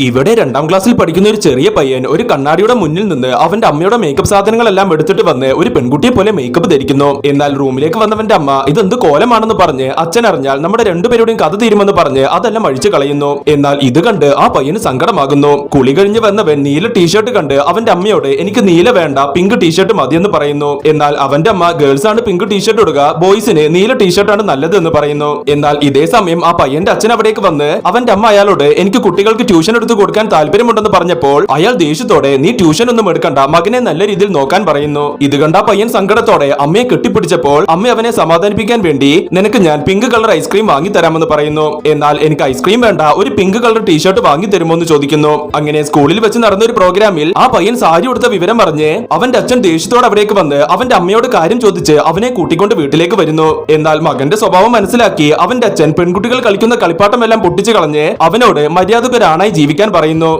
ഇവിടെ 2ാം ക്ലാസ്സിൽ പഠിക്കുന്ന ഒരു ചെറിയ പയ്യൻ ഒരു കണ്ണാടിയുടെ മുന്നിൽ നിന്ന് അവന്റെ അമ്മയുടെ മേക്കപ്പ് സാധനങ്ങളെല്ലാം എടുത്തിട്ട് വന്ന് ഒരു പെൺകുട്ടിയെ പോലെ മേക്കപ്പ് ധരിക്കുന്നു. എന്നാൽ റൂമിലേക്ക് വന്നവന്റെ അമ്മ ഇതെന്ത് കോലമാണെന്ന് പറഞ്ഞ് അച്ഛൻ അറിഞ്ഞാൽ നമ്മുടെ രണ്ടുപേരുടെയും കഥ തീരുമെന്ന് പറഞ്ഞ് അതെല്ലാം അഴിച്ചു കളയുന്നു. എന്നാൽ ഇത് കണ്ട് ആ പയ്യന് സങ്കടമാകുന്നു. കുളി കഴിഞ്ഞ് വന്നവൻ നീല ടീഷർട്ട് കണ്ട് അവന്റെ അമ്മയോട് എനിക്ക് നീല വേണ്ട, പിങ്ക് ടീഷർട്ട് മതിയെന്ന് പറയുന്നു. എന്നാൽ അവന്റെ അമ്മ ഗേൾസ് ആണ് പിങ്ക് ടീഷർട്ട് ഇടുക, ബോയ്സിന് നീല ടീഷർട്ടാണ് നല്ലത് എന്ന് പറയുന്നു. എന്നാൽ ഇതേ സമയം ആ പയ്യന്റെ അച്ഛൻ അവിടേക്ക് വന്ന് അവന്റെ അമ്മ അയാളോട് എനിക്ക് കുട്ടികൾക്ക് ട്യൂഷൻ എടുത്ത് കൊടുക്കാൻ താല്പര്യമുണ്ടെന്ന് പറഞ്ഞപ്പോൾ അയാൾ ദേഷ്യത്തോടെ നീ ട്യൂഷൻ ഒന്നും എടുക്കണ്ട, മകനെ നല്ല രീതിയിൽ നോക്കാൻ പറയുന്നു. ഇത് കണ്ട പയ്യൻ സങ്കടത്തോടെ അമ്മയെ കെട്ടിപ്പിടിച്ചപ്പോൾ അമ്മ അവനെ സമാധാനിപ്പിക്കാൻ വേണ്ടി നിനക്ക് ഞാൻ പിങ്ക് കളർ ഐസ്ക്രീം വാങ്ങി തരാമെന്ന് പറയുന്നു. എന്നാൽ എനിക്ക് ഐസ്ക്രീം വേണ്ട, ഒരു പിങ്ക് കളർ ടീഷർട്ട് വാങ്ങി തരുമോ എന്ന് ചോദിക്കുന്നു. അങ്ങനെ സ്കൂളിൽ വെച്ച് നടന്ന ഒരു പ്രോഗ്രാമിൽ ആ പയ്യൻ സാരി കൊടുത്ത വിവരം പറഞ്ഞ് അവന്റെ അച്ഛൻ ദേഷ്യത്തോടെ അവിടേക്ക് വന്ന് അവന്റെ അമ്മയോട് കാര്യം ചോദിച്ച് അവനെ കൂട്ടിക്കൊണ്ട് വീട്ടിലേക്ക് വരുന്നു. എന്നാൽ മകന്റെ സ്വഭാവം മനസ്സിലാക്കി അവന്റെ അച്ഛൻ പെൺകുട്ടികൾ കളിക്കുന്ന കളിപ്പാട്ടമെല്ലാം പൊട്ടിച്ചു കളഞ്ഞ് അവനോട് മര്യാദക്കൊരാണായി ജീവിക്കാൻ പറയുന്നു.